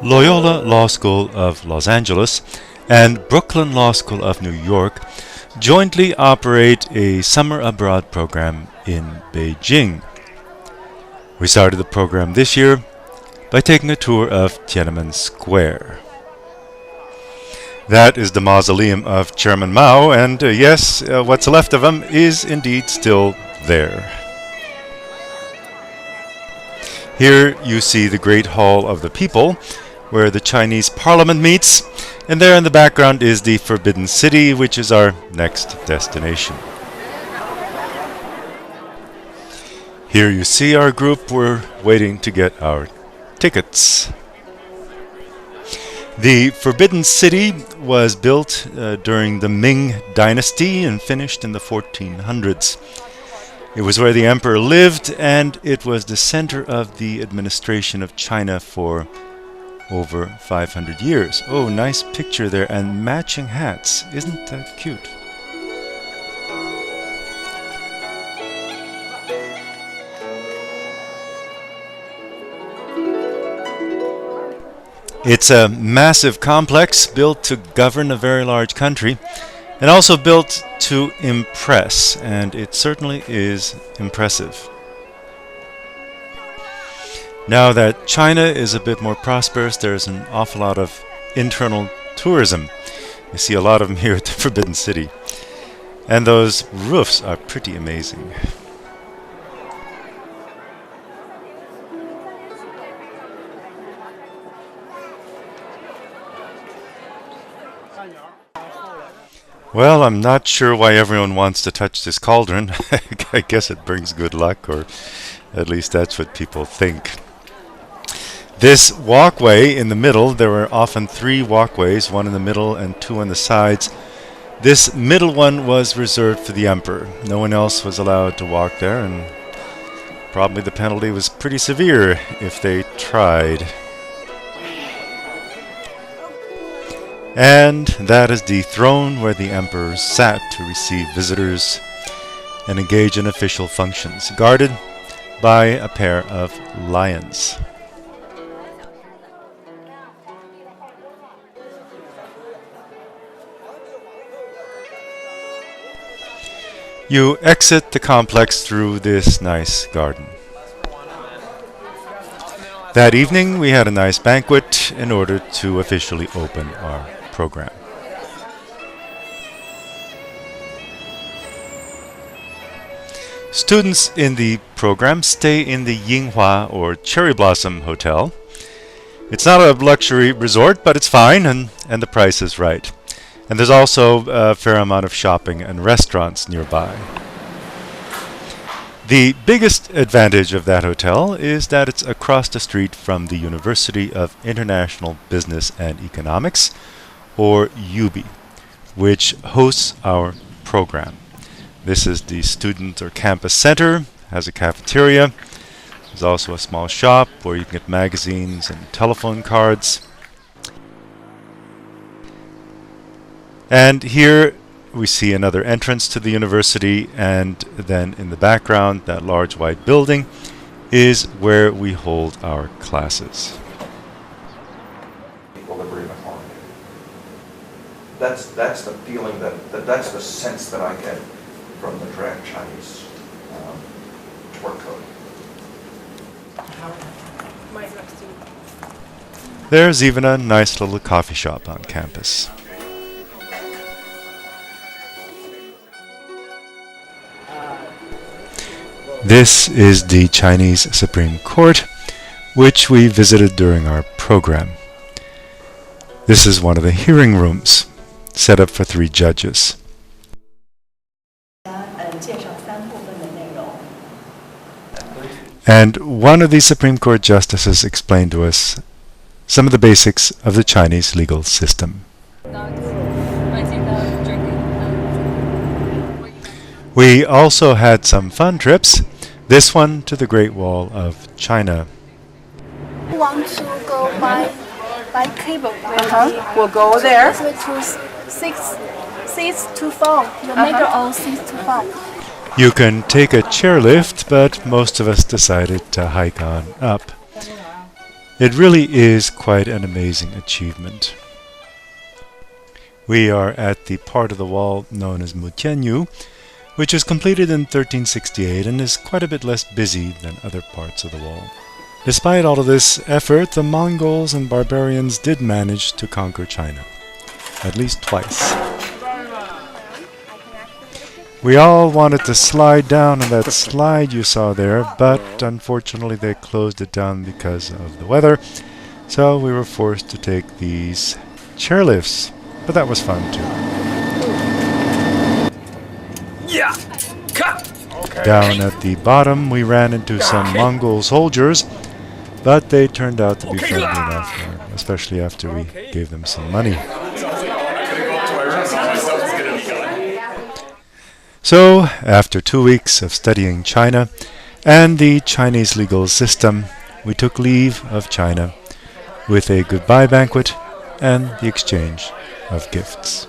Loyola Law School of Los Angeles and Brooklyn Law School of New York jointly operate a summer abroad program in Beijing. We started the program this year by taking a tour of Tiananmen Square. That is the mausoleum of Chairman Mao, and yes, what's left of him is indeed still there. Here you see the Great Hall of the People, where the Chinese Parliament meets, and there in the background is the Forbidden City, which is our next destination. Here you see our group. We're waiting to get our tickets. The Forbidden City was built during the Ming Dynasty and finished in the 1400s. It was where the emperor lived, and it was the center of the administration of China for over 500 years. Oh, nice picture there, and matching hats. Isn't that cute? It's a massive complex built to govern a very large country, and also built to impress, and it certainly is impressive. Now that China is a bit more prosperous, there's an awful lot of internal tourism. You see a lot of them here at the Forbidden City. And those roofs are pretty amazing. Well, I'm not sure why everyone wants to touch this cauldron. I guess it brings good luck, or at least that's what people think. This walkway in the middle, there were often 3 walkways, one in the middle and 2 on the sides. This middle one was reserved for the emperor. No one else was allowed to walk there, and probably the penalty was pretty severe if they tried. And that is the throne where the emperor sat to receive visitors and engage in official functions, guarded by a pair of lions. You exit the complex through this nice garden. That evening we had a nice banquet in order to officially open our program. Students in the program stay in the Yinghua or Cherry Blossom Hotel. It's not a luxury resort, but it's fine, and the price is right. And there's also a fair amount of shopping and restaurants nearby. The biggest advantage of that hotel is that it's across the street from the University of International Business and Economics, or UBI, which hosts our program. This is the student or campus center, has a cafeteria. There's also a small shop where you can get magazines and telephone cards. And here we see another entrance to the university, and then in the background, that large white building is where we hold our classes. Equilibrium and harmony. That's the feeling, that's the sense that I get from the draft Chinese tort code. There's even a nice little coffee shop on campus. This is the Chinese Supreme Court, which we visited during our program. This is one of the hearing rooms, set up for 3 judges. And one of the Supreme Court justices explained to us some of the basics of the Chinese legal system. We also had some fun trips, this one to the Great Wall of China. Want to go by cable. We'll go there. To 6 to 4. The middle of 6 to 4. You can take a chairlift, but most of us decided to hike on up. It really is quite an amazing achievement. We are at the part of the wall known as Mutianyu, which was completed in 1368 and is quite a bit less busy than other parts of the wall. Despite all of this effort, the Mongols and barbarians did manage to conquer China, at least twice. We all wanted to slide down on that slide you saw there, but unfortunately they closed it down because of the weather, so we were forced to take these chairlifts, but that was fun too. Yeah. Down at the bottom, we ran into some Mongol soldiers, but they turned out to be friendly enough, especially after we gave them some money. So, after 2 weeks of studying China and the Chinese legal system, we took leave of China with a goodbye banquet and the exchange of gifts.